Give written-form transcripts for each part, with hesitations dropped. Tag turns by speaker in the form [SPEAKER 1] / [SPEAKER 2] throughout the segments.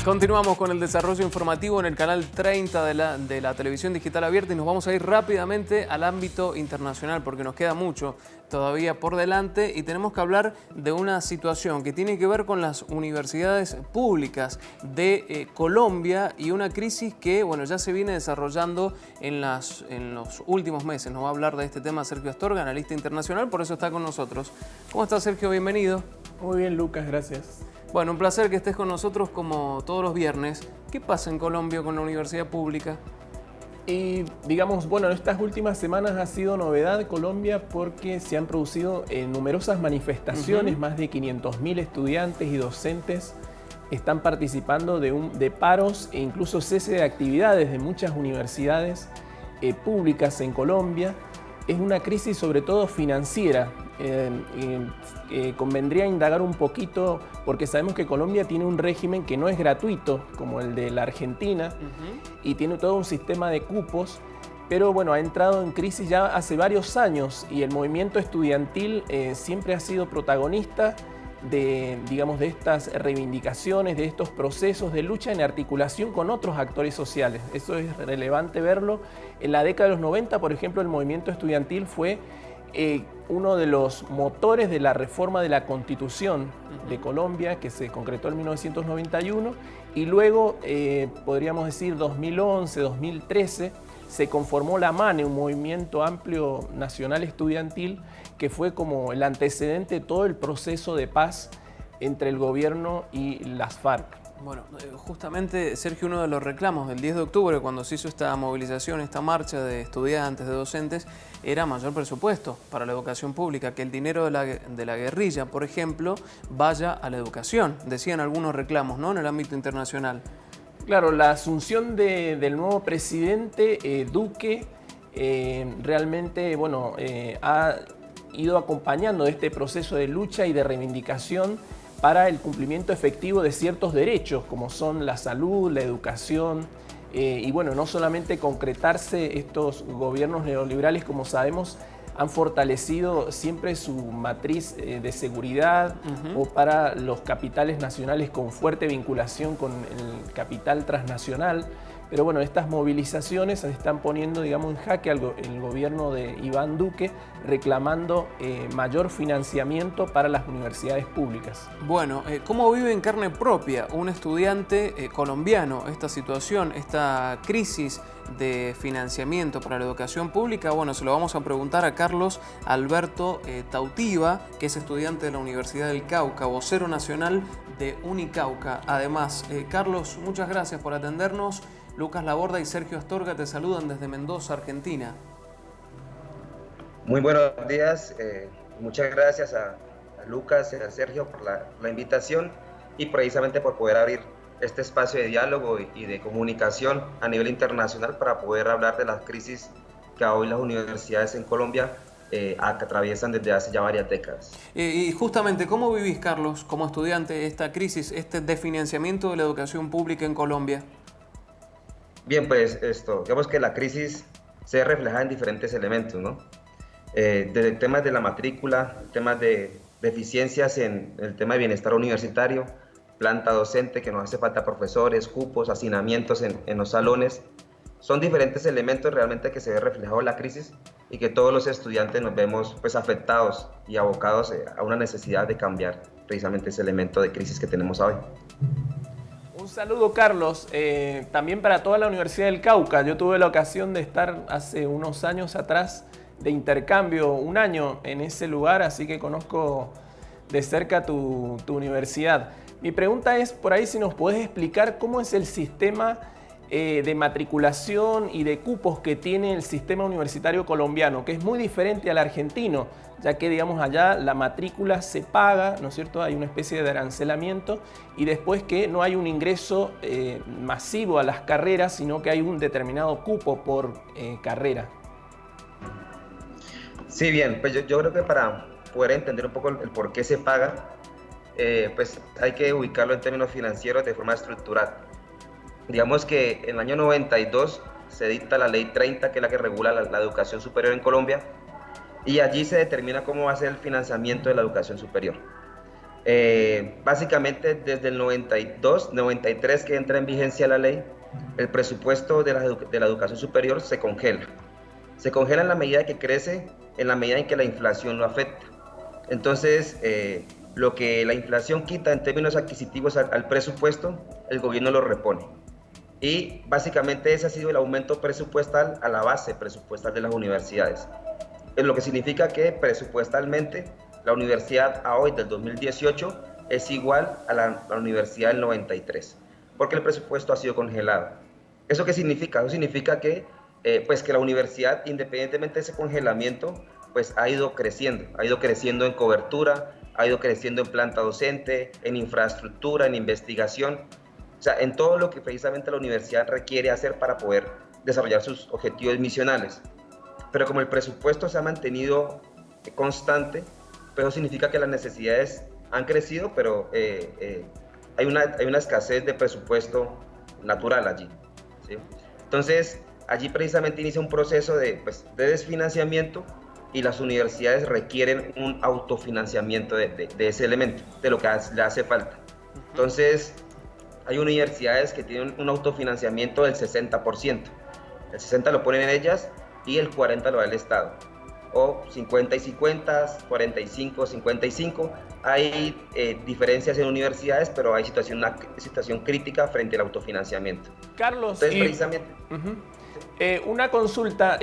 [SPEAKER 1] Continuamos con el desarrollo informativo en el canal 30 de la televisión digital abierta y nos vamos a ir rápidamente al ámbito internacional porque nos queda mucho todavía por delante y tenemos que hablar de una situación que tiene que ver con las universidades públicas de Colombia y una crisis que ya se viene desarrollando en los últimos meses. Nos va a hablar de este tema Sergio Astorga, analista internacional, por eso está con nosotros. ¿Cómo estás, Sergio? Bienvenido.
[SPEAKER 2] Muy bien, Lucas, gracias.
[SPEAKER 1] Bueno, un placer que estés con nosotros como todos los viernes. ¿Qué pasa en Colombia con la universidad pública?
[SPEAKER 2] Y digamos, bueno, estas últimas semanas ha sido novedad Colombia porque se han producido numerosas manifestaciones, más de 500.000 estudiantes y docentes están participando de paros e incluso cese de actividades de muchas universidades públicas en Colombia. Es una crisis sobre todo financiera. Convendría indagar un poquito porque sabemos que Colombia tiene un régimen que no es gratuito como el de la Argentina y tiene todo un sistema de cupos, pero bueno, ha entrado en crisis ya hace varios años y el movimiento estudiantil siempre ha sido protagonista de estas reivindicaciones, de estos procesos de lucha en articulación con otros actores sociales. Eso es relevante verlo. En la década de los 90, por ejemplo, el movimiento estudiantil fue uno de los motores de la reforma de la Constitución de Colombia, que se concretó en 1991, y luego, podríamos decir, 2011, 2013, se conformó la MANE, un movimiento amplio nacional estudiantil, que fue como el antecedente de todo el proceso de paz entre el gobierno y las FARC.
[SPEAKER 1] Bueno, justamente, Sergio, uno de los reclamos del 10 de octubre, cuando se hizo esta movilización, esta marcha de estudiantes, de docentes, era mayor presupuesto para la educación pública, que el dinero de la guerrilla, por ejemplo, vaya a la educación. Decían algunos reclamos, ¿no?, en el ámbito internacional.
[SPEAKER 2] Claro, la asunción del nuevo presidente Duque realmente ha ido acompañando este proceso de lucha y de reivindicación para el cumplimiento efectivo de ciertos derechos, como son la salud, la educación, y no solamente concretarse estos gobiernos neoliberales, como sabemos, han fortalecido siempre su matriz de seguridad o para los capitales nacionales con fuerte vinculación con el capital transnacional. Pero estas movilizaciones se están poniendo, en jaque el gobierno de Iván Duque, reclamando mayor financiamiento para las universidades públicas.
[SPEAKER 1] Bueno, ¿cómo vive en carne propia un estudiante colombiano esta situación, esta crisis de financiamiento para la educación pública? Bueno, se lo vamos a preguntar a Carlos Alberto Tautiva, que es estudiante de la Universidad del Cauca, vocero nacional de Unicauca. Además, Carlos, muchas gracias por atendernos. Lucas Laborda y Sergio Astorga te saludan desde Mendoza, Argentina.
[SPEAKER 3] Muy buenos días. Muchas gracias a Lucas y a Sergio por la invitación y precisamente por poder abrir este espacio de diálogo y de comunicación a nivel internacional para poder hablar de las crisis que hoy las universidades en Colombia atraviesan desde hace ya varias décadas.
[SPEAKER 1] Y justamente, ¿cómo vivís, Carlos, como estudiante, esta crisis, este desfinanciamiento de la educación pública en Colombia?
[SPEAKER 3] Bien, pues digamos que la crisis se refleja en diferentes elementos, ¿no? Desde temas de la matrícula, temas de deficiencias en el tema de bienestar universitario, planta docente, que nos hace falta profesores, cupos, hacinamientos en los salones. Son diferentes elementos realmente que se ve reflejado en la crisis y que todos los estudiantes nos vemos afectados y abocados a una necesidad de cambiar precisamente ese elemento de crisis que tenemos hoy.
[SPEAKER 2] Un saludo, Carlos, también para toda la Universidad del Cauca. Yo tuve la ocasión de estar hace unos años atrás de intercambio, un año en ese lugar, así que conozco de cerca tu universidad. Mi pregunta es, por ahí, si nos podés explicar cómo es el sistema de matriculación y de cupos que tiene el sistema universitario colombiano, que es muy diferente al argentino, ya que, allá la matrícula se paga, ¿no es cierto? Hay una especie de arancelamiento y después que no hay un ingreso masivo a las carreras, sino que hay un determinado cupo por carrera.
[SPEAKER 3] Sí, bien, pues yo creo que para poder entender un poco el por qué se paga, pues hay que ubicarlo en términos financieros de forma estructural. Digamos que en el año 92 se dicta la ley 30, que es la que regula la educación superior en Colombia, y allí se determina cómo va a ser el financiamiento de la educación superior. Básicamente desde el 92, 93 que entra en vigencia la ley, el presupuesto de la educación superior se congela. Se congela en la medida que crece, en la medida en que la inflación lo afecta. Entonces, lo que la inflación quita en términos adquisitivos al presupuesto, el gobierno lo repone. Y básicamente ese ha sido el aumento presupuestal a la base presupuestal de las universidades. Es lo que significa que presupuestalmente la universidad a hoy del 2018 es igual a la universidad del 93, porque el presupuesto ha sido congelado. ¿Eso qué significa? Eso significa que, pues que la universidad, independientemente de ese congelamiento, pues ha ido creciendo en cobertura, ha ido creciendo en planta docente, en infraestructura, en investigación, o sea, en todo lo que precisamente la universidad requiere hacer para poder desarrollar sus objetivos misionales. Pero como el presupuesto se ha mantenido constante, pues eso significa que las necesidades han crecido, pero hay una escasez de presupuesto natural allí, ¿sí? Entonces, allí precisamente inicia un proceso de desfinanciamiento, y las universidades requieren un autofinanciamiento de ese elemento, de lo que le hace falta. Entonces, hay universidades que tienen un autofinanciamiento del 60%. El 60% lo ponen en ellas y el 40% lo da el Estado. O 50 y 50, 45, 55. Hay diferencias en universidades, pero hay una situación crítica frente al autofinanciamiento.
[SPEAKER 2] Carlos,
[SPEAKER 3] entonces, precisamente...
[SPEAKER 2] una consulta,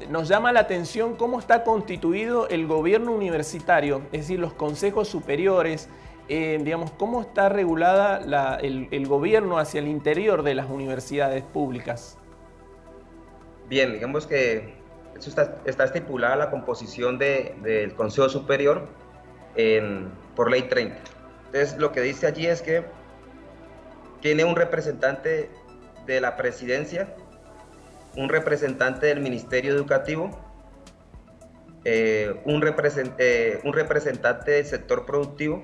[SPEAKER 2] nos llama la atención cómo está constituido el gobierno universitario, es decir, los consejos superiores, digamos, cómo está regulada el gobierno hacia el interior de las universidades públicas.
[SPEAKER 3] Bien, digamos que eso está estipulada la composición del Consejo Superior por Ley 30. Entonces, lo que dice allí es que tiene un representante de la presidencia, un representante del Ministerio Educativo, un representante del sector productivo,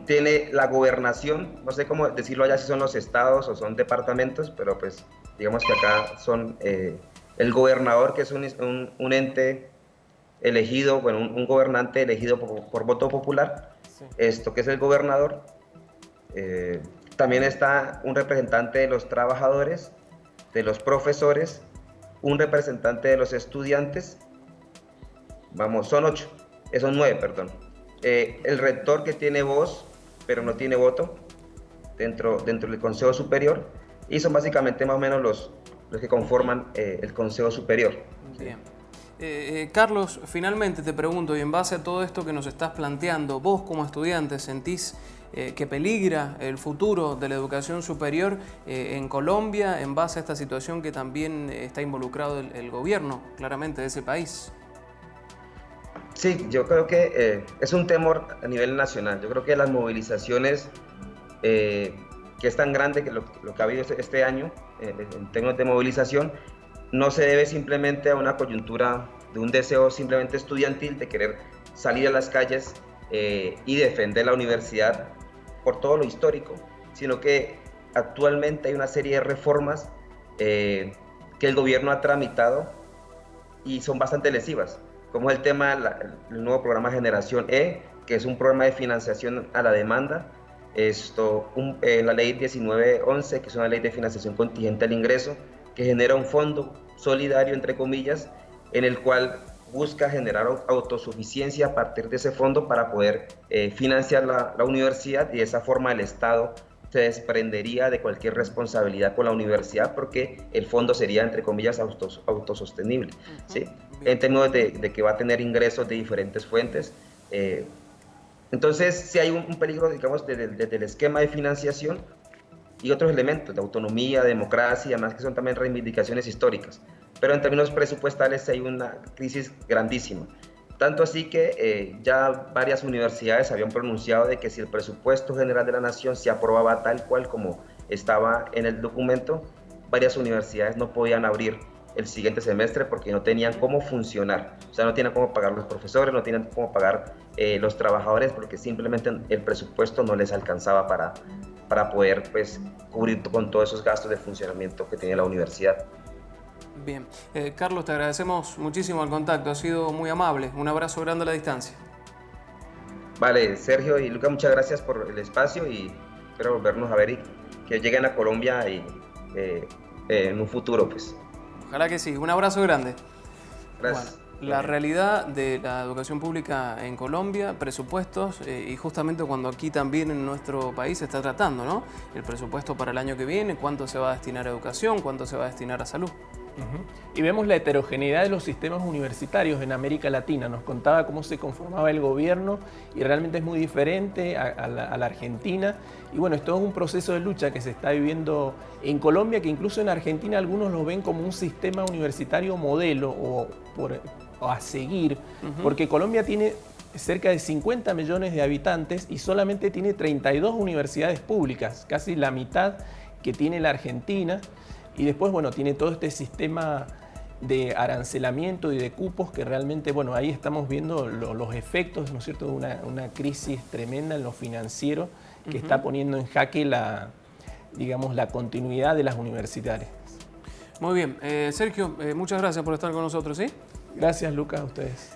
[SPEAKER 3] tiene la gobernación, no sé cómo decirlo allá, si son los estados o son departamentos, pero pues digamos que acá son el gobernador, que es un ente elegido, bueno, un gobernante elegido por voto popular, sí. Esto que es el gobernador. También está un representante de los trabajadores, de los profesores, un representante de los estudiantes, son 9, perdón. El rector, que tiene voz, pero no tiene voto dentro del Consejo Superior, y son básicamente más o menos los que conforman el Consejo Superior.
[SPEAKER 1] Bien. Carlos, finalmente te pregunto, y en base a todo esto que nos estás planteando, vos como estudiante, ¿sentís que peligra el futuro de la educación superior en Colombia en base a esta situación que también está involucrado el gobierno, claramente, de ese país?
[SPEAKER 3] Sí, yo creo que es un temor a nivel nacional. Yo creo que las movilizaciones, que es tan grande que lo que ha habido este año en términos de movilización, no se debe simplemente a una coyuntura de un deseo simplemente estudiantil de querer salir a las calles y defender la universidad por todo lo histórico, sino que actualmente hay una serie de reformas que el gobierno ha tramitado y son bastante lesivas, como es el tema del nuevo programa Generación E, que es un programa de financiación a la demanda, la ley 1911, que es una ley de financiación contingente al ingreso, que genera un fondo solidario, entre comillas, en el cual busca generar autosuficiencia a partir de ese fondo para poder financiar la universidad, y de esa forma el Estado se desprendería de cualquier responsabilidad con la universidad, porque el fondo sería, entre comillas, autosostenible, ¿sí? En términos de que va a tener ingresos de diferentes fuentes. Entonces, sí hay un peligro, digamos, desde el esquema de financiación y otros elementos de autonomía, democracia y además, que son también reivindicaciones históricas. Pero en términos presupuestales hay una crisis grandísima. Tanto así que ya varias universidades habían pronunciado de que si el presupuesto general de la nación se aprobaba tal cual como estaba en el documento, varias universidades no podían abrir el siguiente semestre porque no tenían cómo funcionar. O sea, no tenían cómo pagar los profesores, no tenían cómo pagar los trabajadores, porque simplemente el presupuesto no les alcanzaba para poder, pues, cubrir con todos esos gastos de funcionamiento que tenía la universidad.
[SPEAKER 1] Bien. Carlos, te agradecemos muchísimo el contacto, ha sido muy amable. Un abrazo grande a la distancia.
[SPEAKER 3] Vale, Sergio y Luca, muchas gracias por el espacio y espero volvernos a ver y que lleguen a Colombia y, en un futuro, pues.
[SPEAKER 1] Ojalá que sí. Un abrazo grande.
[SPEAKER 3] Gracias.
[SPEAKER 1] Bueno, la realidad de la educación pública en Colombia, presupuestos, y justamente cuando aquí también en nuestro país se está tratando, ¿no? El presupuesto para el año que viene, cuánto se va a destinar a educación, cuánto se va a destinar a salud.
[SPEAKER 2] Y vemos la heterogeneidad de los sistemas universitarios en América Latina. Nos contaba cómo se conformaba el gobierno y realmente es muy diferente a la Argentina. Y bueno, esto es un proceso de lucha que se está viviendo en Colombia, que incluso en Argentina algunos lo ven como un sistema universitario modelo o a seguir, porque Colombia tiene cerca de 50 millones de habitantes y solamente tiene 32 universidades públicas, casi la mitad que tiene la Argentina. Y después, bueno, tiene todo este sistema de arancelamiento y de cupos que realmente, bueno, ahí estamos viendo los efectos, ¿no es cierto?, de una crisis tremenda en lo financiero que está poniendo en jaque digamos, la continuidad de las universidades.
[SPEAKER 1] Muy bien. Sergio, muchas gracias por estar con nosotros, ¿sí?
[SPEAKER 2] Gracias, Lucas, a ustedes.